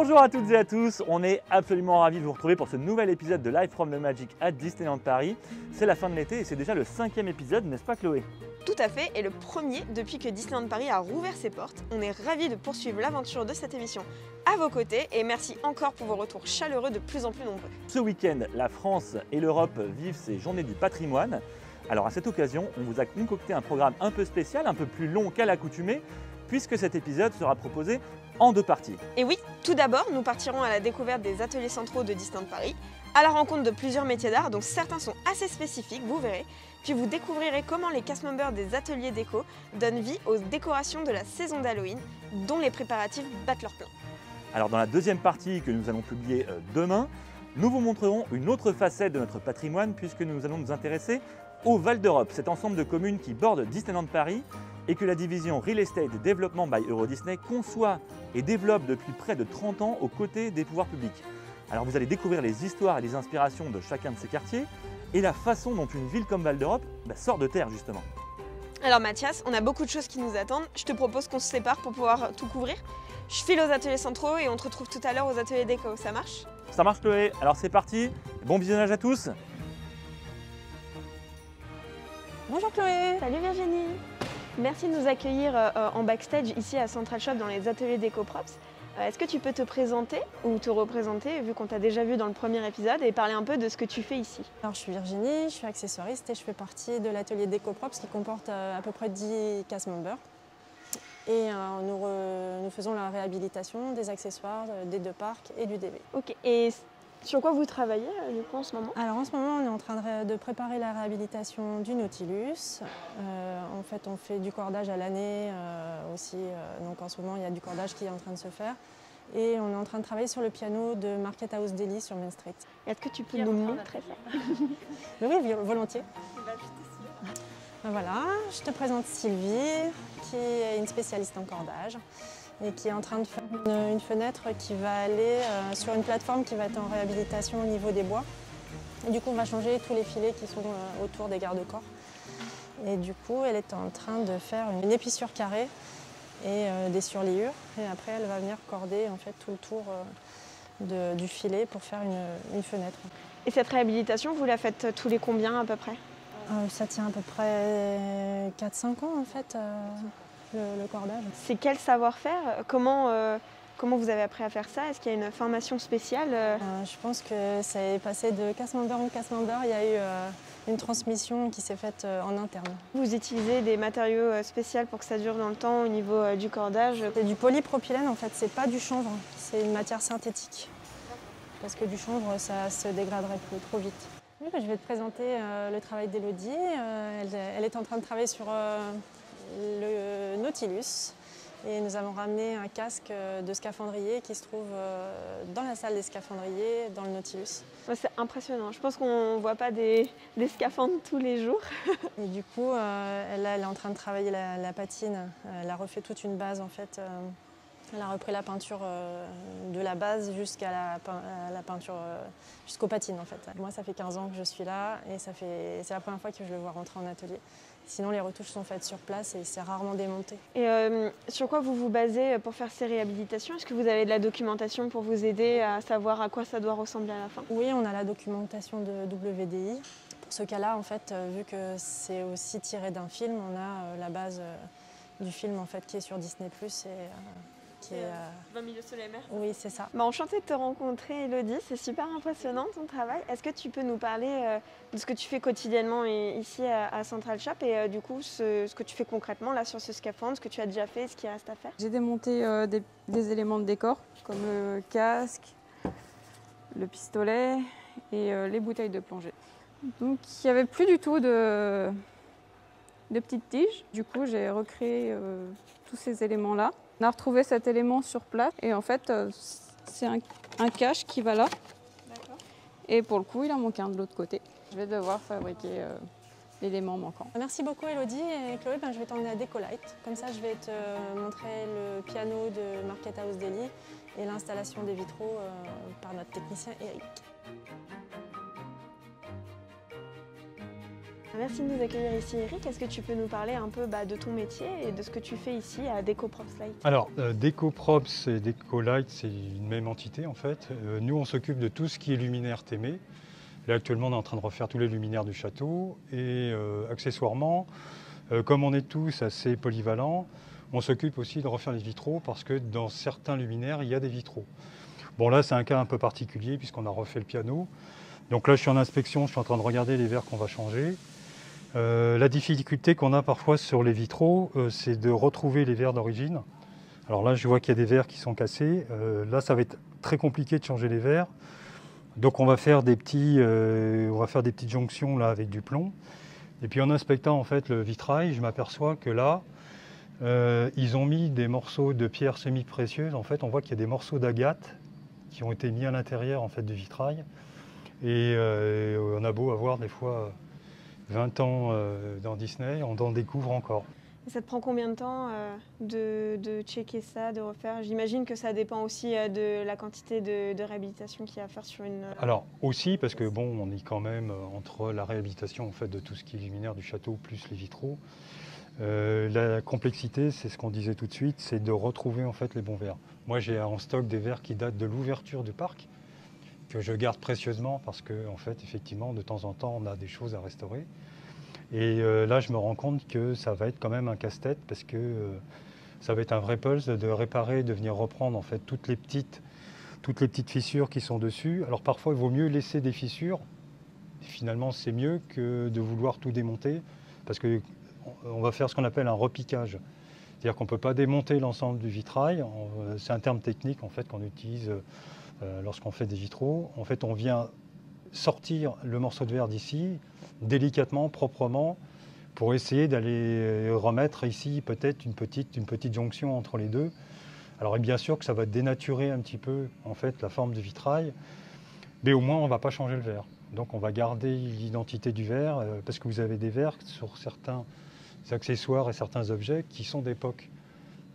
Bonjour à toutes et à tous, on est absolument ravis de vous retrouver pour ce nouvel épisode de Live from the Magic at Disneyland Paris. C'est la fin de l'été et c'est déjà le 5e épisode, n'est-ce pas Chloé? Tout à fait, et le premier depuis que Disneyland Paris a rouvert ses portes. On est ravis de poursuivre l'aventure de cette émission à vos côtés et merci encore pour vos retours chaleureux de plus en plus nombreux. Ce week-end, la France et l'Europe vivent ces journées du patrimoine. Alors à cette occasion, on vous a concocté un programme un peu spécial, un peu plus long qu'à l'accoutumée, puisque cet épisode sera proposé en 2 parties. Et oui, tout d'abord, nous partirons à la découverte des ateliers centraux de Disneyland Paris, à la rencontre de plusieurs métiers d'art dont certains sont assez spécifiques, vous verrez. Puis vous découvrirez comment les cast members des ateliers déco donnent vie aux décorations de la saison d'Halloween, dont les préparatifs battent leur plein. Alors dans la 2e partie que nous allons publier demain, nous vous montrerons une autre facette de notre patrimoine puisque nous allons nous intéresser au Val d'Europe, cet ensemble de communes qui borde Disneyland Paris et que la division Real Estate Development by Euro Disney conçoit et développe depuis près de 30 ans aux côtés des pouvoirs publics. Alors vous allez découvrir les histoires et les inspirations de chacun de ces quartiers et la façon dont une ville comme Val d'Europe sort de terre justement. Alors Mathias, on a beaucoup de choses qui nous attendent. Je te propose qu'on se sépare pour pouvoir tout couvrir. Je file aux ateliers centraux et on te retrouve tout à l'heure aux ateliers déco, ça marche? Ça marche Chloé, alors c'est parti, bon visionnage à tous. Bonjour Chloé. Salut Virginie. Merci de nous accueillir en backstage ici à Central Shop dans les ateliers Déco Props. Est-ce que tu peux te présenter ou te représenter vu qu'on t'a déjà vu dans le premier épisode et parler un peu de ce que tu fais ici? Alors je suis Virginie, je suis accessoiriste et je fais partie de l'atelier Déco Props qui comporte à peu près 10 cast members. Et nous faisons la réhabilitation des accessoires des 2 parcs et du DB. Ok, et sur quoi vous travaillez du coup en ce moment? Alors en ce moment on est en train de préparer la réhabilitation du Nautilus. En fait on fait du cordage à l'année aussi, donc en ce moment il y a du cordage qui est en train de se faire. Et on est en train de travailler sur le piano de Market House Deli sur Main Street. Est-ce que tu peux nous montrer ça? Oui, volontiers. Voilà, je te présente Sylvie, qui est une spécialiste en cordage et qui est en train de faire une fenêtre qui va aller sur une plateforme qui va être en réhabilitation au niveau des bois. Et du coup, on va changer tous les filets qui sont autour des garde-corps. Et du coup, elle est en train de faire une épissure carrée et des surliures. Et après, elle va venir corder en fait tout le tour du filet pour faire une fenêtre. Et cette réhabilitation, vous la faites tous les combien à peu près? Ça tient à peu près 4-5 ans en fait, le cordage. C'est quel savoir-faire? Comment vous avez appris à faire ça? Est-ce qu'il y a une formation spéciale? Je pense que ça est passé de cast member en cast member. Il y a eu une transmission qui s'est faite en interne. Vous utilisez des matériaux spéciaux pour que ça dure dans le temps au niveau du cordage? C'est du polypropylène en fait, c'est pas du chanvre, c'est une matière synthétique. Parce que du chanvre, ça se dégraderait trop vite. Oui, je vais te présenter le travail d'Élodie. Elle est en train de travailler sur le Nautilus. Et nous avons ramené un casque de scaphandrier qui se trouve dans la salle des scaphandriers, dans le Nautilus. Ouais, c'est impressionnant. Je pense qu'on ne voit pas des scaphandres tous les jours. Et du coup, elle est en train de travailler la patine. Elle a refait toute une base en fait. Elle a repris la peinture de la base jusqu'à la peinture, jusqu'aux patines en fait. Moi, ça fait 15 ans que je suis là et c'est la première fois que je le vois rentrer en atelier. Sinon, les retouches sont faites sur place et c'est rarement démonté. Et sur quoi vous vous basez pour faire ces réhabilitations? Est-ce que vous avez de la documentation pour vous aider à savoir à quoi ça doit ressembler à la fin? Oui, on a la documentation de WDI. Pour ce cas-là, en fait, vu que c'est aussi tiré d'un film, on a la base du film en fait, qui est sur Disney+. Qui est, 20 000 soleil et mer. Oui, c'est ça. Enchantée de te rencontrer, Élodie. C'est super impressionnant ton travail. Est-ce que tu peux nous parler de ce que tu fais quotidiennement ici à Central Shop et du coup ce que tu fais concrètement là sur ce scaphandre, ce que tu as déjà fait, ce qui reste à faire? J'ai démonté des éléments de décor comme le casque, le pistolet et les bouteilles de plongée. Donc il n'y avait plus du tout de petites tiges. Du coup, j'ai recréé tous ces éléments-là. On a retrouvé cet élément sur place et en fait, c'est un cache qui va là. Et pour le coup, il en manque un de l'autre côté. Je vais devoir fabriquer l'élément manquant. Merci beaucoup Élodie et Chloé, je vais t'emmener à Decolite. Comme ça, je vais te montrer le piano de Market House Deli et l'installation des vitraux par notre technicien Eric. Merci de nous accueillir ici, Eric. Est-ce que tu peux nous parler un peu de ton métier et de ce que tu fais ici à DecoProps Light? Alors, DecoProps et DecoLight, c'est une même entité en fait. Nous, on s'occupe de tout ce qui est luminaire Témé. Là, actuellement, on est en train de refaire tous les luminaires du château. Et accessoirement, comme on est tous assez polyvalents, on s'occupe aussi de refaire les vitraux parce que dans certains luminaires, il y a des vitraux. Bon, là, c'est un cas un peu particulier puisqu'on a refait le piano. Donc là, je suis en inspection, je suis en train de regarder les verres qu'on va changer. La difficulté qu'on a parfois sur les vitraux, c'est de retrouver les verres d'origine. Alors là, je vois qu'il y a des verres qui sont cassés. Là, ça va être très compliqué de changer les verres. Donc on va faire des petites jonctions là, avec du plomb. Et puis en inspectant en fait, le vitrail, je m'aperçois que là, ils ont mis des morceaux de pierres semi-précieuses. En fait, on voit qu'il y a des morceaux d'agate qui ont été mis à l'intérieur en fait, du vitrail. Et on a beau avoir des fois 20 ans dans Disney, on en découvre encore. Et ça te prend combien de temps de checker ça, de refaire? J'imagine que ça dépend aussi de la quantité de réhabilitation qu'il y a à faire sur une... Alors aussi, parce que bon, on est quand même entre la réhabilitation en fait, de tout ce qui est luminaire du château plus les vitraux. La complexité, c'est ce qu'on disait tout de suite, c'est de retrouver en fait les bons verres. Moi, j'ai en stock des verres qui datent de l'ouverture du parc, que je garde précieusement parce que, en fait, effectivement, de temps en temps, on a des choses à restaurer. Et là, je me rends compte que ça va être quand même un casse-tête parce que ça va être un vrai puzzle de réparer, de venir reprendre en fait toutes les petites fissures qui sont dessus. Alors parfois, il vaut mieux laisser des fissures. Finalement, c'est mieux que de vouloir tout démonter parce que on va faire ce qu'on appelle un repiquage. C'est-à-dire qu'on ne peut pas démonter l'ensemble du vitrail. C'est un terme technique en fait qu'on utilise lorsqu'on fait des vitraux. En fait, on vient sortir le morceau de verre d'ici, délicatement, proprement, pour essayer d'aller remettre ici peut-être une petite jonction entre les deux. Alors et bien sûr que ça va dénaturer un petit peu en fait la forme du vitrail, mais au moins on ne va pas changer le verre. Donc on va garder l'identité du verre, parce que vous avez des verres sur certains accessoires et certains objets qui sont d'époque.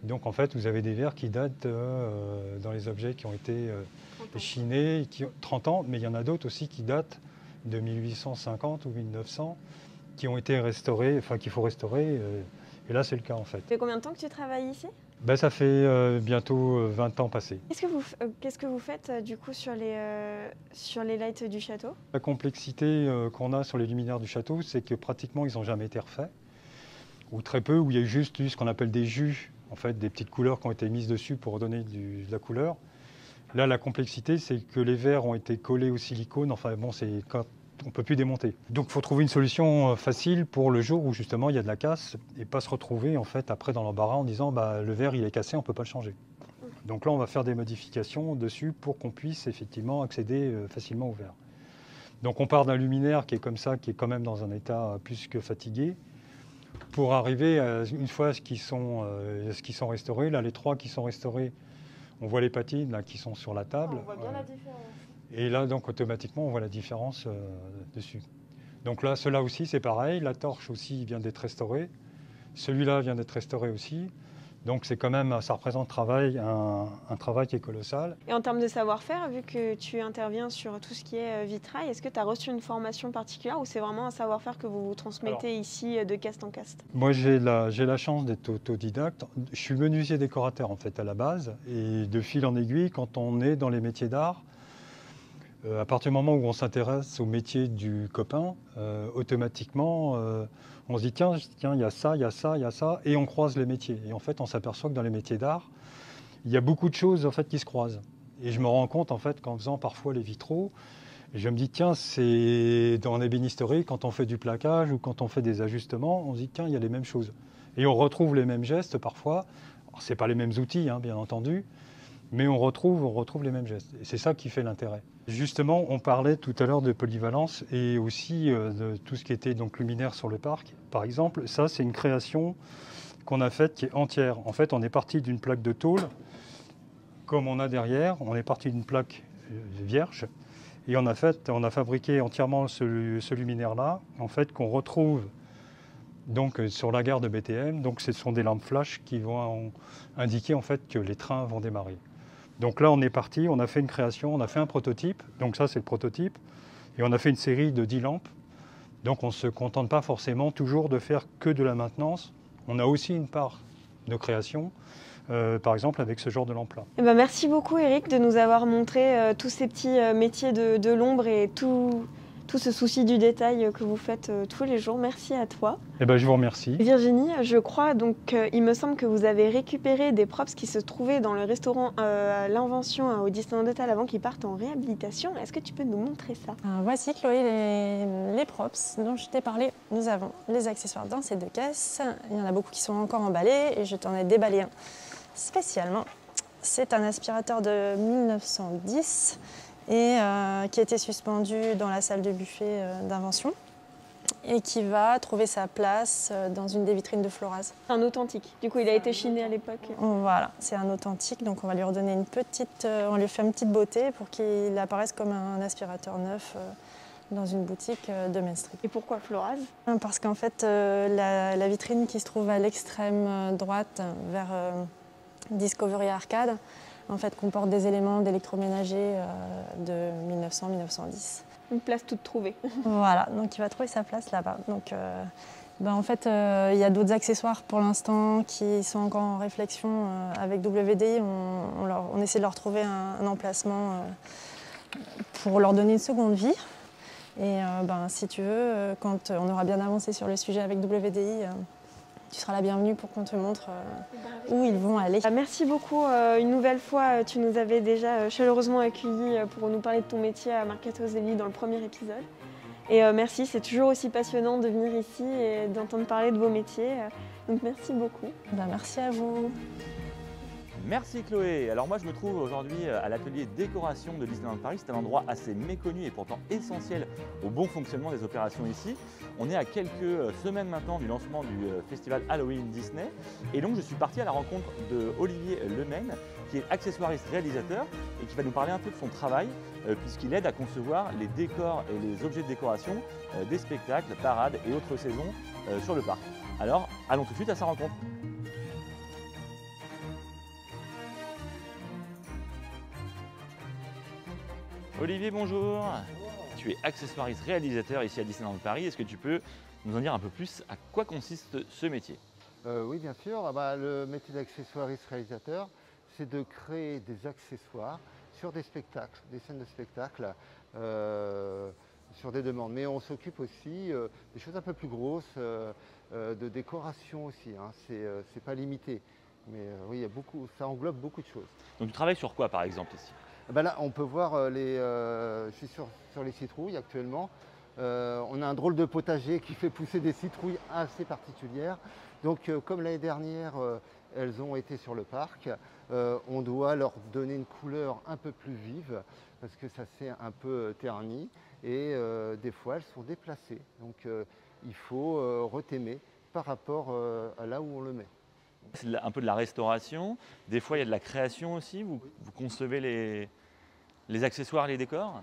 Donc en fait vous avez des verres qui datent dans les objets qui ont été chinés, 30 ans, mais il y en a d'autres aussi qui datent de 1850 ou 1900, qui ont été restaurés, enfin qu'il faut restaurer, et là c'est le cas en fait. Ça fait combien de temps que tu travailles ici? Ça fait bientôt 20 ans passés. Qu'est-ce que vous faites du coup sur les lights du château? La complexité qu'on a sur les luminaires du château, c'est que pratiquement ils n'ont jamais été refaits, ou très peu, où il y a eu juste ce qu'on appelle des jus, en fait, des petites couleurs qui ont été mises dessus pour redonner de la couleur. Là, la complexité, c'est que les verres ont été collés au silicone. Enfin, bon, on ne peut plus démonter. Donc, il faut trouver une solution facile pour le jour où, justement, il y a de la casse et pas se retrouver, en fait, après dans l'embarras en disant le verre, il est cassé, on ne peut pas le changer. Donc là, on va faire des modifications dessus pour qu'on puisse, effectivement, accéder facilement au verre. Donc, on part d'un luminaire qui est comme ça, qui est quand même dans un état plus que fatigué, pour arriver, une fois à ce qui sont restaurés. Là, les 3 qui sont restaurés, on voit les patines là, qui sont sur la table. On voit bien la différence. Et là, donc, automatiquement, on voit la différence dessus. Donc là, ceux-là aussi, c'est pareil. La torche aussi vient d'être restaurée. Celui-là vient d'être restauré aussi. Donc c'est quand même, ça représente un travail qui est colossal. Et en termes de savoir-faire, vu que tu interviens sur tout ce qui est vitrail, est-ce que tu as reçu une formation particulière ou c'est vraiment un savoir-faire que vous transmettez ici de cast en cast? Moi j'ai la chance d'être autodidacte. Je suis menuisier décorateur en fait à la base. Et de fil en aiguille, quand on est dans les métiers d'art, à partir du moment où on s'intéresse au métier du copain, automatiquement on se dit tiens, il y a ça, il y a ça, il y a ça, et on croise les métiers. Et en fait, on s'aperçoit que dans les métiers d'art, il y a beaucoup de choses en fait, qui se croisent. Et je me rends compte en fait qu'en faisant parfois les vitraux, je me dis tiens, c'est dans l'ébénisterie, quand on fait du plaquage ou quand on fait des ajustements, on se dit tiens, il y a les mêmes choses. Et on retrouve les mêmes gestes parfois. Ce n'est pas les mêmes outils, hein, bien entendu, mais on retrouve les mêmes gestes. Et c'est ça qui fait l'intérêt. Justement, on parlait tout à l'heure de polyvalence et aussi de tout ce qui était donc luminaire sur le parc. Par exemple, ça, c'est une création qu'on a faite qui est entière. En fait, on est parti d'une plaque de tôle, comme on a derrière. On est parti d'une plaque vierge et on a fabriqué entièrement ce luminaire-là, en fait, qu'on retrouve donc sur la gare de BTM. Donc, ce sont des lampes flash qui vont indiquer en fait que les trains vont démarrer. Donc là, on est parti, on a fait une création, on a fait un prototype. Donc ça, c'est le prototype. Et on a fait une série de 10 lampes Donc on ne se contente pas forcément toujours de faire que de la maintenance. On a aussi une part de création, par exemple avec ce genre de lampe-là. Eh ben, merci beaucoup Eric de nous avoir montré tous ces petits métiers de l'ombre et tout ce souci du détail que vous faites tous les jours. Merci à toi. Eh ben, je vous remercie. Virginie, je crois donc il me semble que vous avez récupéré des props qui se trouvaient dans le restaurant L'Invention au Disneyland Hotel avant qu'ils partent en réhabilitation. Est-ce que tu peux nous montrer ça? Voici Chloé les props dont je t'ai parlé. Nous avons les accessoires dans ces deux caisses. Il y en a beaucoup qui sont encore emballés et je t'en ai déballé un spécialement. C'est un aspirateur de 1910 et qui a été suspendu dans la salle de buffet d'Invention et qui va trouver sa place dans une des vitrines de Floraz. Un authentique. Du coup, il a été chiné à l'époque. Voilà, c'est un authentique, donc on va lui redonner une petite, on lui fait une petite beauté pour qu'il apparaisse comme un aspirateur neuf dans une boutique de Main Street. Et pourquoi Floraz? Parce qu'en fait, la vitrine qui se trouve à l'extrême droite vers Discovery Arcade, en fait, comporte des éléments d'électroménager de 1900-1910. Une place toute trouvée. Voilà, donc il va trouver sa place là-bas. Donc, en fait, il y a d'autres accessoires pour l'instant qui sont encore en réflexion avec WDI. On essaie de leur trouver un emplacement pour leur donner une seconde vie. Et si tu veux, quand on aura bien avancé sur le sujet avec WDI, tu seras la bienvenue pour qu'on te montre où ils vont aller. Merci beaucoup. Une nouvelle fois, tu nous avais déjà chaleureusement accueillis pour nous parler de ton métier à Mercato Zeli dans le premier épisode. Et merci, c'est toujours aussi passionnant de venir ici et d'entendre parler de vos métiers. Donc merci beaucoup. Merci à vous. Merci Chloé. Alors moi je me trouve aujourd'hui à l'atelier décoration de Disneyland Paris. C'est un endroit assez méconnu et pourtant essentiel au bon fonctionnement des opérations ici. On est à quelques semaines maintenant du lancement du festival Halloween Disney. Et donc je suis parti à la rencontre de Olivier Lemaine, qui est accessoiriste réalisateur et qui va nous parler un peu de son travail puisqu'il aide à concevoir les décors et les objets de décoration des spectacles, parades et autres saisons sur le parc. Alors allons tout de suite à sa rencontre. Olivier, bonjour. Tu es accessoiriste réalisateur ici à Disneyland Paris. Est-ce que tu peux nous en dire un peu plus à quoi consiste ce métier? Oui, bien sûr. Le métier d'accessoiriste réalisateur, c'est de créer des accessoires sur des spectacles, des scènes de spectacle, sur des demandes. Mais on s'occupe aussi des choses un peu plus grosses, de décoration aussi. Hein. C'est pas limité. Mais oui, ça englobe beaucoup de choses. Donc tu travailles sur quoi par exemple ici? Là, on peut voir je suis sur les citrouilles actuellement. On a un drôle de potager qui fait pousser des citrouilles assez particulières. Donc, comme l'année dernière, elles ont été sur le parc, on doit leur donner une couleur un peu plus vive parce que ça s'est un peu terni et des fois elles sont déplacées. Donc, il faut retémer par rapport à là où on le met. C'est un peu de la restauration. Des fois, il y a de la création aussi. Vous concevez les accessoires, les décors?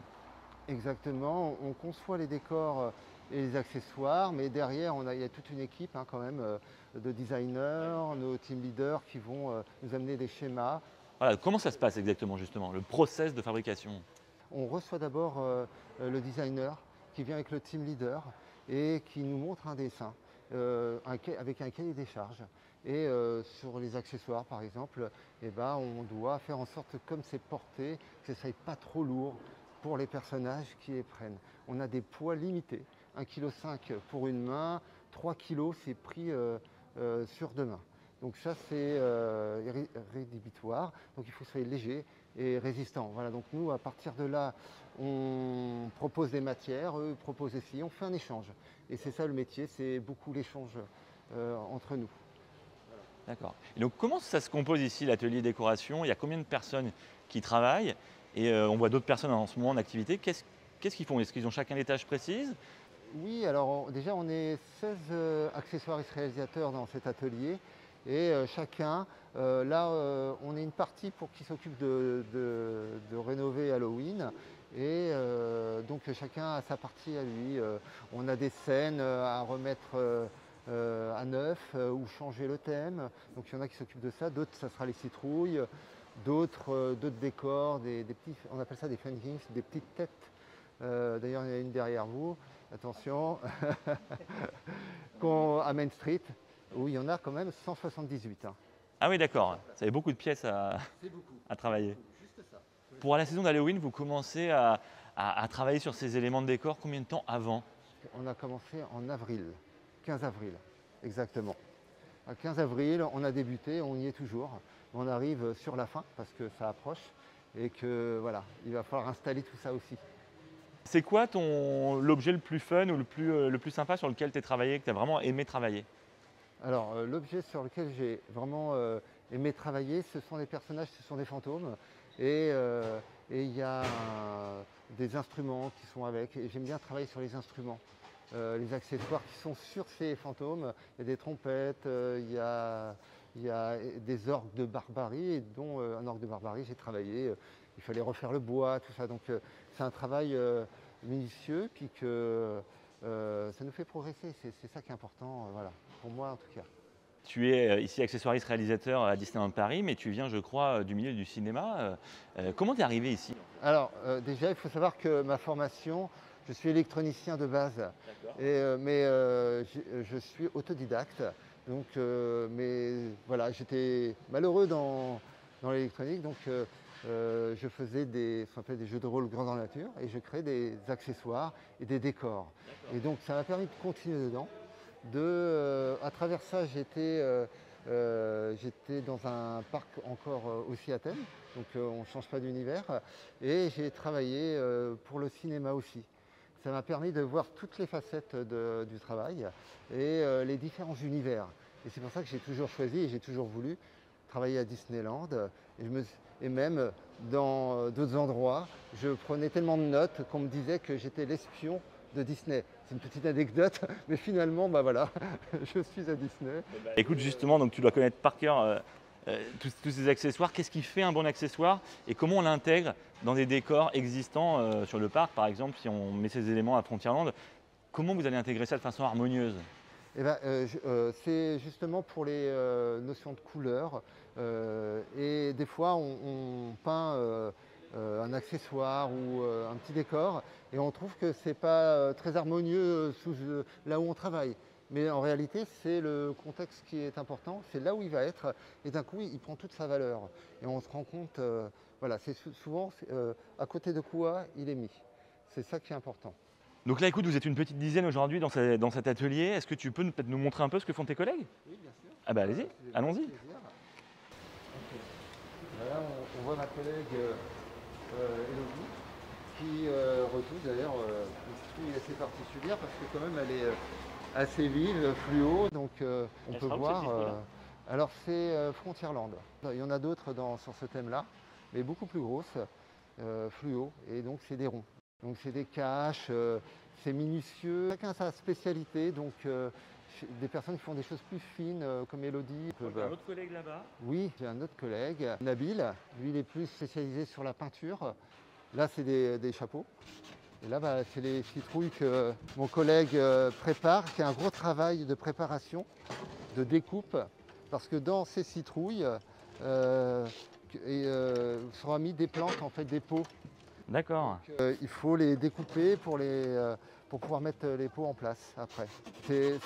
Exactement. On conçoit les décors et les accessoires, mais derrière, il y a toute une équipe quand même de designers, nos team leaders qui vont nous amener des schémas. Voilà, comment ça se passe exactement, justement, le process de fabrication? On reçoit d'abord le designer qui vient avec le team leader et qui nous montre un dessin avec un cahier des charges. Et sur les accessoires, par exemple, on doit faire en sorte que comme c'est porté, que ça ne soit pas trop lourd pour les personnages qui les prennent. On a des poids limités, 1,5 kg pour une main, 3 kg c'est pris sur 2 mains. Donc ça c'est rédhibitoire, donc il faut que ce soit léger et résistant. Voilà, donc nous à partir de là, on propose des matières, eux proposent aussi, on fait un échange. Et c'est ça le métier, c'est beaucoup l'échange entre nous. D'accord. Et donc comment ça se compose ici, l'atelier décoration? Il y a combien de personnes qui travaillent? Et on voit d'autres personnes en ce moment en activité. Qu'est-ce qu'ils font? Est-ce qu'ils ont chacun des tâches précises? Oui, alors déjà on est 16 accessoiristes réalisateurs dans cet atelier. Et chacun, on est une partie pour qui s'occupe de rénover Halloween. Et donc chacun a sa partie à lui. On a des scènes à remettre à neuf ou changer le thème. Donc il y en a qui s'occupent de ça, d'autres ça sera les citrouilles, d'autres décors, des petits, on appelle ça des fungings, des petites têtes. D'ailleurs il y en a une derrière vous. attention, à Main Street, où il y en a quand même 178. Hein. Ah oui, d'accord. Ça fait beaucoup de pièces à travailler. Pour la saison d'Halloween, vous commencez à travailler sur ces éléments de décor combien de temps avant? On a commencé en avril, 15 avril, exactement. À 15 avril, on a débuté, on y est toujours. On arrive sur la fin parce que ça approche et que voilà, il va falloir installer tout ça aussi. C'est quoi l'objet le plus fun ou le plus sympa sur lequel tu as travaillé, que tu as vraiment aimé travailler? Alors, l'objet sur lequel j'ai vraiment aimé travailler, ce sont des personnages, ce sont des fantômes. Et il y a des instruments qui sont avec. Et j'aime bien travailler sur les instruments, les accessoires qui sont sur ces fantômes. Il y a des trompettes, il y a des orgues de barbarie, et dont un orgue de barbarie, j'ai travaillé. Il fallait refaire le bois, tout ça. Donc, c'est un travail minutieux, puis que ça nous fait progresser. C'est ça qui est important, voilà, pour moi en tout cas. Tu es ici accessoiriste réalisateur à Disneyland Paris, mais tu viens, je crois, du milieu du cinéma. Comment tu es arrivé ici? Alors, déjà, il faut savoir que ma formation, je suis électronicien de base, mais je suis autodidacte. Donc, mais voilà, j'étais malheureux dans l'électronique, donc je faisais ce qu'on appelle des jeux de rôle grandeur nature, et je créais des accessoires et des décors. Et donc, ça m'a permis de continuer dedans. À travers ça, j'étais dans un parc encore aussi à Athènes, donc on ne change pas d'univers, et j'ai travaillé pour le cinéma aussi. Ça m'a permis de voir toutes les facettes du travail et les différents univers. Et c'est pour ça que j'ai toujours choisi et j'ai toujours voulu travailler à Disneyland. Et même dans d'autres endroits, je prenais tellement de notes qu'on me disait que j'étais l'espion de Disney. C'est une petite anecdote, mais finalement, bah voilà, je suis à Disney. Écoute, justement, donc tu dois connaître par cœur tous ces accessoires. Qu'est-ce qui fait un bon accessoire et comment on l'intègre dans des décors existants sur le parc, par exemple, si on met ces éléments à Frontierland? Comment vous allez intégrer ça de façon harmonieuse? Eh ben, c'est justement pour les notions de couleur. Et des fois, on peint un accessoire ou un petit décor et on trouve que c'est pas très harmonieux là où on travaille. Mais en réalité, c'est le contexte qui est important, c'est là où il va être et d'un coup, il prend toute sa valeur. Et on se rend compte, voilà, c'est souvent à côté de quoi il est mis. C'est ça qui est important. Donc là, écoute, vous êtes une petite dizaine aujourd'hui dans cet atelier. Est-ce que tu peux peut-être nous montrer un peu ce que font tes collègues? Oui, bien sûr. Ah bah allez-y, allons-y. Là, on voit ma collègue Elodie qui retouche d'ailleurs une citrouille assez particulière parce que quand même elle est assez vive, fluo, donc on peut voir. Alors c'est Frontierland. Il y en a d'autres sur ce thème-là, mais beaucoup plus grosses, fluo, et donc c'est des ronds. Donc c'est des caches, c'est minutieux. Chacun a sa spécialité, donc des personnes qui font des choses plus fines comme Elodie. Un autre collègue là-bas. Oui, j'ai un autre collègue, Nabil. Lui, il est plus spécialisé sur la peinture. Là, c'est des chapeaux. Et là, bah, c'est les citrouilles que mon collègue prépare, qui est un gros travail de préparation, de découpe. Parce que dans ces citrouilles, seront mis des plantes, en fait, des pots. D'accord. Il faut les découper pour pouvoir mettre les pots en place après. C'est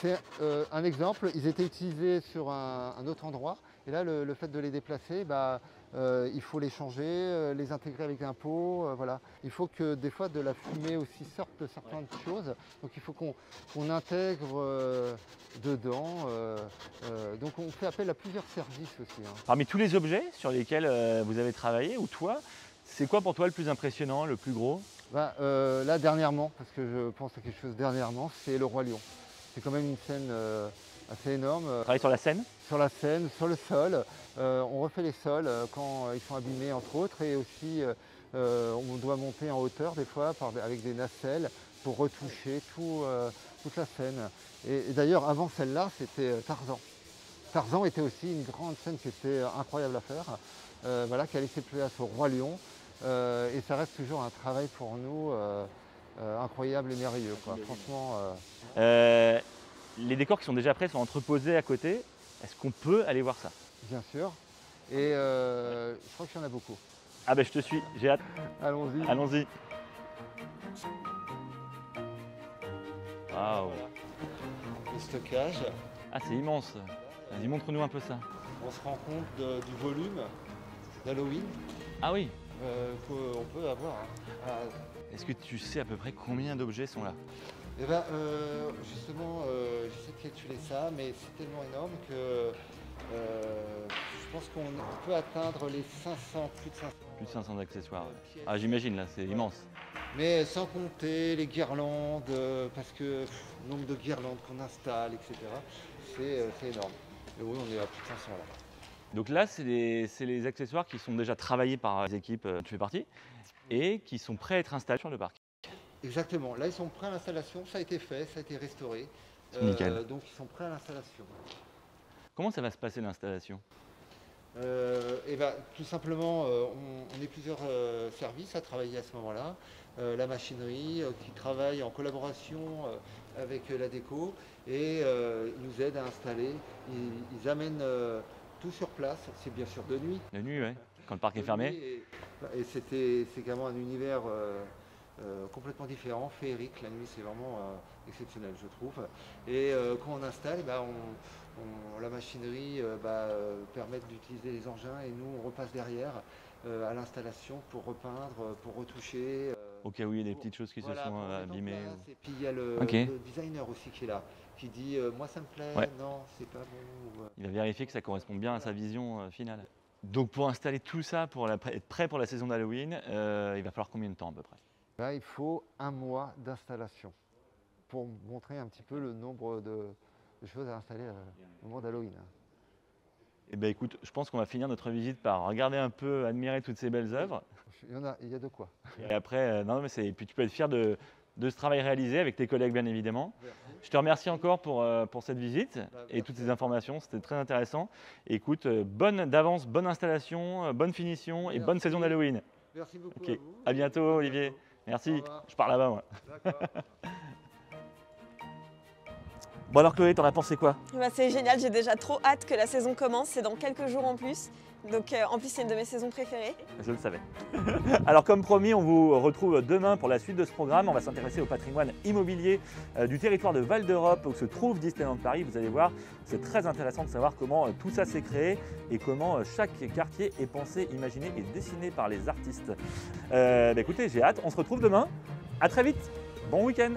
un exemple, ils étaient utilisés sur un autre endroit et là le fait de les déplacer, bah, il faut les changer, les intégrer avec un pot, voilà. Il faut que des fois de la fumée aussi sorte de certaines choses, donc il faut qu'on intègre dedans. Donc on fait appel à plusieurs services aussi. Hein. Parmi tous les objets sur lesquels vous avez travaillé, ou toi, c'est quoi pour toi le plus impressionnant, le plus gros? Bah, là, dernièrement, parce que je pense à quelque chose dernièrement, c'est le Roi Lion. C'est quand même une scène assez énorme. Travailler sur la scène? Sur la scène, sur le sol. On refait les sols quand ils sont abîmés, entre autres. Et aussi, on doit monter en hauteur, des fois, avec des nacelles, pour retoucher toute la scène. Et d'ailleurs, avant celle-là, c'était Tarzan. Tarzan était aussi une grande scène qui était incroyable à faire, voilà, qui a laissé place au Roi Lion. Et ça reste toujours un travail pour nous incroyable et merveilleux, quoi. Franchement. Les décors qui sont déjà prêts sont entreposés à côté. Est-ce qu'on peut aller voir ça? Bien sûr. Et je crois qu'il y en a beaucoup. Ah ben je te suis, j'ai hâte. Allons-y. Allons-y. Waouh. Le stockage. Ah, c'est immense. Vas-y, montre-nous un peu ça. On se rend compte du volume d'Halloween Ah oui. qu'on peut avoir. Est-ce que tu sais à peu près combien d'objets sont là? Eh ben, justement, j'essaie de calculer ça, mais c'est tellement énorme que je pense qu'on peut atteindre les 500, plus de 500. Plus de 500 accessoires. Ouais. Ah, j'imagine, là, c'est immense. Mais sans compter les guirlandes, parce que le nombre de guirlandes qu'on installe, etc., c'est énorme. Et oui, on est à plus de 500 là. Donc là, c'est les accessoires qui sont déjà travaillés par les équipes dont tu fais partie et qui sont prêts à être installés sur le parc. Exactement. Là, ils sont prêts à l'installation. Ça a été fait, ça a été restauré. Nickel. Donc, ils sont prêts à l'installation. Comment ça va se passer l'installation? Et ben, tout simplement, on est plusieurs services à travailler à ce moment-là. La machinerie qui travaille en collaboration avec la déco et ils nous aident à installer. Ils amènent tout sur place. C'est bien sûr de nuit. La nuit, ouais. Quand le parc est fermé. Et c'est également un univers complètement différent, féerique. La nuit, c'est vraiment exceptionnel, je trouve. Et quand on installe, la machinerie permet d'utiliser les engins et nous, on repasse derrière à l'installation pour repeindre, pour retoucher. Au cas où il y a des petites choses qui se sont pour mettre en abîmées. place. Et puis il y a le designer aussi qui est là, qui dit moi ça me plaît, Ouais. non, c'est pas bon. Il va vérifier que ça correspond bien à sa vision finale. Donc pour installer tout ça, pour être prêt pour la saison d'Halloween, il va falloir combien de temps à peu près? Là, il faut 1 mois d'installation pour montrer un petit peu le nombre de choses à installer au moment d'Halloween. Eh bien écoute, je pense qu'on va finir notre visite par regarder un peu, admirer toutes ces belles œuvres. Il y a de quoi. Et après, et puis tu peux être fier de ce travail réalisé avec tes collègues bien évidemment. Merci. Je te remercie encore pour cette visite et toutes ces informations, c'était très intéressant. Écoute, bonne installation, bonne finition et bonne Merci. saison d'Halloween. Merci beaucoup Ok, à vous. à bientôt Olivier. Merci, Au revoir. je pars là-bas moi. D'accord. Bon alors Chloé, t'en as pensé quoi? Bah, c'est génial, j'ai déjà trop hâte que la saison commence, c'est dans quelques jours en plus. Donc en plus c'est une de mes saisons préférées. Je le savais. Alors comme promis, on vous retrouve demain pour la suite de ce programme. On va s'intéresser au patrimoine immobilier du territoire de Val d'Europe où se trouve Disneyland Paris. Vous allez voir, c'est très intéressant de savoir comment tout ça s'est créé et comment chaque quartier est pensé, imaginé et dessiné par les artistes. Écoutez, j'ai hâte, on se retrouve demain. À très vite, bon week-end.